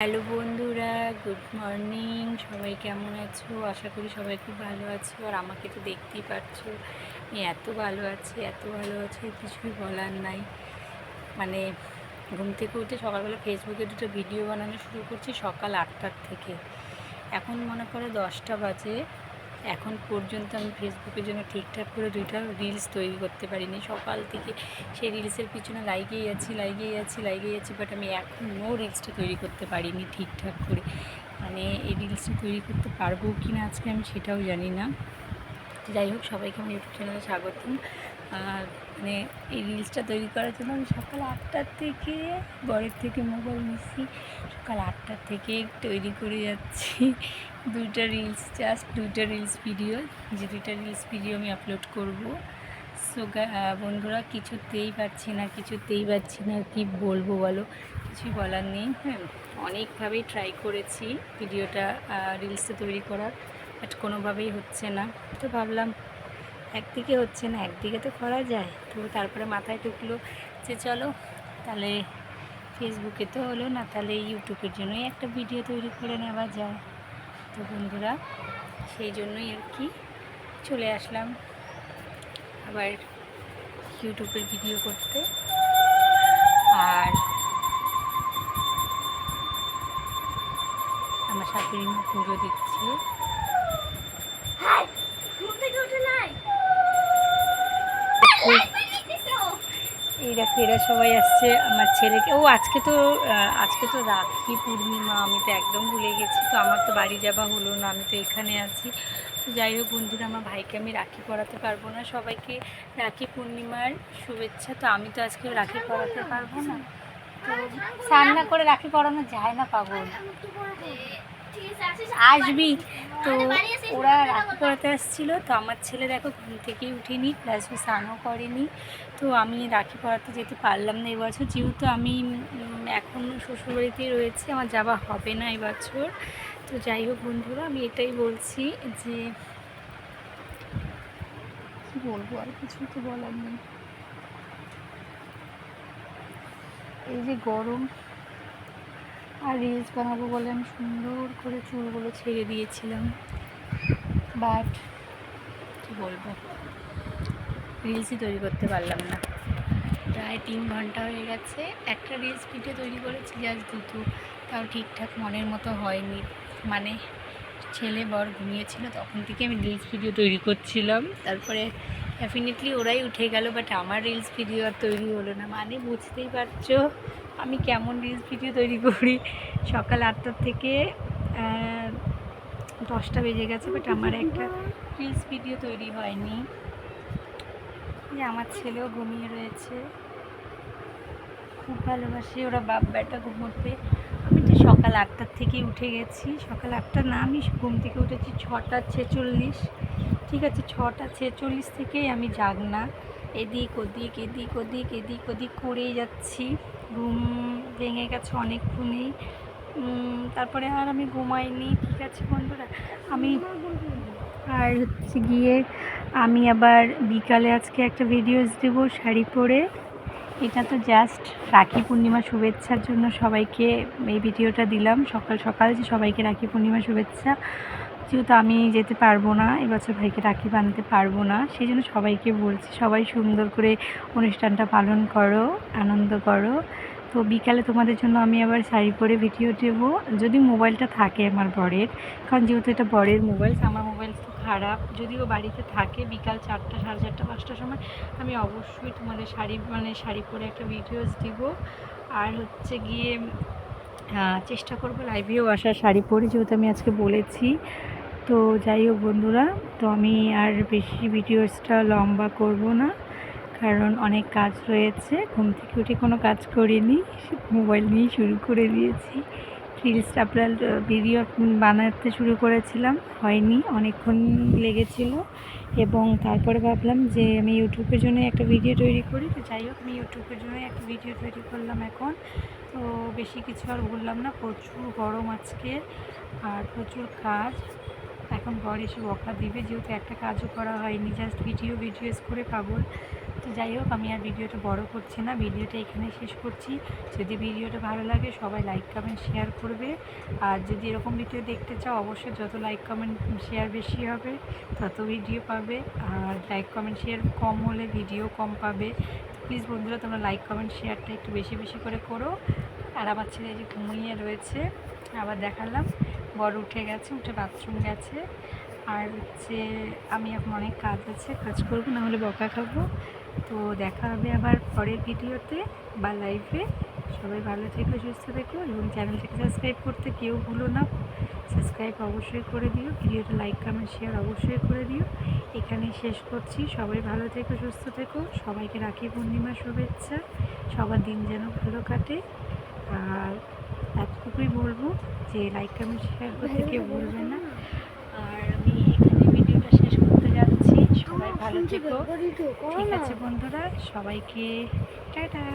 Hello বন্ধুরা, good morning. সবাই কেমন আছো? আশা করি সবাই খুব ভালো আছো। আর আমাকে তো দেখতেই পাচ্ছো, আমি এত ভালো আছি কিছুই বলার নাই। মানে ঘুম থেকে উঠে সকালবেলা ফেসবুকে দুটো ভিডিও বানানো শুরু করছি সকাল 8টার থেকে। এখন মনে করো 10টা বাজে। এখন পর্যন্ত আমি ফেসবুকের জন্য ঠিকঠাক করে 2টা রিলস তৈরি করতে পারিনি। সকাল থেকে সেই রিলসের পিছনে লাগিয়েই যাচ্ছি, বাট আমি এখনও রিলসটা তৈরি করতে পারিনি ঠিকঠাক করে। মানে এই রিলসটা তৈরি করতে পারবো কি না আজকে আমি সেটাও জানি না। যাই হোক, সবাইকে আমার ইউটিউব চ্যানেলে স্বাগতম। আর মানে এই রিলসটা তৈরি করার জন্য আমি সকাল 8টার থেকে বরের থেকে মোবাইল নিচ্ছি, সকাল 8টার থেকে তৈরি করে যাচ্ছি 2টা রিলস, জাস্ট 2টা রিলস ভিডিও, যে 2টা রিলস ভিডিও আমি আপলোড করব। সো বন্ধুরা, কিছুতেই পারছি না কি বলবো বলো, কিছুই বলার নেই। হ্যাঁ, অনেকভাবেই ট্রাই করেছি ভিডিওটা রিলসটা তৈরি করার, বাট কোনোভাবেই হচ্ছে না। তো ভাবলাম একদিকে হচ্ছে না, একদিকে তো করা যায়। তো তারপরে মাথায় ঢুকলো যে চলো তাহলে ফেসবুকে তো হলো না, তাহলে ইউটিউবের জন্যই একটা ভিডিও তৈরি করে নেওয়া যায়। তো বন্ধুরা, সেই জন্যই আর কি চলে আসলাম আবার ইউটিউবের ভিডিও করতে। আর আমার শাশুড়ি মা পুজো দিচ্ছে। এই দেখো, এরা সবাই আসছে আমার ছেলেকে। আজকে তো রাখি পূর্ণিমা, আমি তো একদম ভুলে গেছি। তো আমার তো বাড়ি যাওয়া হলো না, আমি তো এখানে আছি। তো যাই হোক বন্ধুরা, আমার ভাইকে আমি রাখি পরাতে পারবো না। সবাইকে রাখি পূর্ণিমার শুভেচ্ছা। তো আমি তো আজকে রাখি পরাতে পারবো না। তো স্নান না করে রাখি পরানো যায় না পাগল, আসবি। তো ওরা রাখি পরাতে আসছিলো। তো আমার ছেলে দেখো ঘুম থেকেই উঠিনি, প্লাস ও স্নানও করেনি। তো আমি রাখি পরাতে যেতে পারলাম না এবছর, যেহেতু আমি এখন শ্বশুরবাড়িতেই রয়েছি, আমার যাওয়া হবে না এবছর। তো যাই হোক বন্ধুরা, আমি এটাই বলছি যে কী বলবো, আর কিছু তো বলার নেই। এই যে গরম, আর রিলস বানাবো বলে আমি সুন্দর করে চুলগুলো ছেড়ে দিয়েছিলাম, বাট কী বলবো, রিলসই তৈরি করতে পারলাম না। প্রায় 3 ঘন্টা হয়ে গেছে, একটা রিলস ভিডিও তৈরি করেছি, জাস্ট দুটো, তাও ঠিকঠাক মনের মতো হয়নি। মানে ছেলে বর ঘুমিয়েছিল, তখন থেকে আমি রিলস ভিডিও তৈরি করছিলাম। তারপরে ডেফিনেটলি ওরাই উঠে গেল, বাট আমার রিলস ভিডিও আর তৈরি হলো না। মানে বুঝতেই পারছো আমি কেমন রিলস ভিডিও তৈরি করি। সকাল 8টার থেকে 10টা বেজে গেছে, বাট আমার একটা রিলস ভিডিও তৈরি হয়নি। যে আমার ছেলেও ঘুমিয়ে রয়েছে, খুব ভালোবাসি ওরা বাপ বেটা ঘুমোতে। আমি তো সকাল 8টার থেকেই উঠে গেছি। সকাল 8টা না, আমি ঘুম থেকে উঠেছি 6টা 46। ঠিক আছে, 6টা 46 থেকেই আমি জাগনা, এদিক ওদিক করেই যাচ্ছি। ঘুম ভেঙে গেছে অনেকক্ষণেই। তারপরে আর আমি ঘুমাইনি। ঠিক আছে বন্ধুরা, আমি আর হচ্ছে গিয়ে আমি আবার বিকালে আজকে একটা ভিডিওস দেবো শাড়ি পরে। এটা তো জাস্ট রাখি পূর্ণিমা শুভেচ্ছার জন্য সবাইকে এই ভিডিওটা দিলাম সকাল সকাল, যে সবাইকে রাখি পূর্ণিমা শুভেচ্ছা। যেহেতু আমি যেতে পারবো না এবছর, ভাইকে রাখি বাঁধতে পারবো না, সেই জন্য সবাইকে বলছি সবাই সুন্দর করে অনুষ্ঠানটা পালন করো, আনন্দ করো। তো বিকালে তোমাদের জন্য আমি আবার শাড়ি পরে ভিডিও দেবো, যদি মোবাইলটা থাকে আমার বরের, কারণ যেহেতু এটা বরের মোবাইল, আমার মোবাইল তো খারাপ। যদিও বাড়িতে থাকে, বিকাল 4টা 4:30 5টার সময় আমি অবশ্যই তোমাদের শাড়ি পরে একটা ভিডিওস দিব। আর হচ্ছে গিয়ে চেষ্টা করবো লাইভেও আসার শাড়ি পরে, যেহেতু আমি আজকে বলেছি। তো যাই হোক বন্ধুরা, তো আমি আর বেশি ভিডিওসটা লম্বা করব না, কারণ অনেক কাজ রয়েছে। ঘুম থেকে উঠে কোনো কাজ করিনি, মোবাইল নিয়েই শুরু করে দিয়েছি। রিলসটা আপনার ভিডিও বানাতে শুরু করেছিলাম, হয়নি, অনেকক্ষণ লেগেছিল। এবং তারপরে ভাবলাম যে আমি ইউটিউবের জন্য একটা ভিডিও তৈরি করি। তো যাই হোক, আমি ইউটিউবের জন্য একটা ভিডিও তৈরি করলাম এখন। তো বেশি কিছু আর বললাম না, প্রচুর গরম আজকে আর প্রচুর কাজ। এখন বর এসে বকা দিবে, যেহেতু একটা কাজও করা হয়নি, জাস্ট ভিডিওস করে পাগল। তো যাই হোক, আমি আর ভিডিওটা বড় করছি না, ভিডিওটা এখানে শেষ করছি। যদি ভিডিওটা ভালো লাগে সবাই লাইক কমেন্ট শেয়ার করবে। আর যদি এরকম ভিডিও দেখতে চাও, অবশ্যই যত লাইক কমেন্ট শেয়ার বেশি হবে তত ভিডিও পাবে, আর লাইক কমেন্ট শেয়ার কম হলে ভিডিও কম পাবে। প্লিজ বন্ধুরা, তোমরা লাইক কমেন্ট শেয়ারটা একটু বেশি বেশি করে করো। আর আমার ছেলে যে ঘুমিয়ে রয়েছে, আবার দেখালাম, বড় উঠে গেছে, উঠে বাথরুম গেছে। আর হচ্ছে আমি এখন অনেক কাজ আছে, কাজ করবো, নাহলে বকা খাবো। তো দেখা হবে আবার পরের ভিডিওতে বা লাইভে। সবাই ভালো থেকো, সুস্থ থেকো, এবং চ্যানেলটাকে সাবস্ক্রাইব করতে কেউ ভুলো না। সাবস্ক্রাইব অবশ্যই করে দিও, ভিডিওটা লাইক কমেন্ট শেয়ার অবশ্যই করে দিও। এখানেই শেষ করছি। সবাই ভালো থেকো, সুস্থ থেকো, সবাইকে রাখি পূর্ণিমার শুভেচ্ছা। সবার দিন যেন ভালো কাটে। আর এতটুকুই বলবো যে লাইক কমেন্ট শেয়ার করতে কেউ ভুলবে না। আর আমি এখানে ভিডিওটা শেষ করতে যাচ্ছি। সবাই ভালো থেকো, ঠিক আছে বন্ধুরা, সবাইকে টাটা।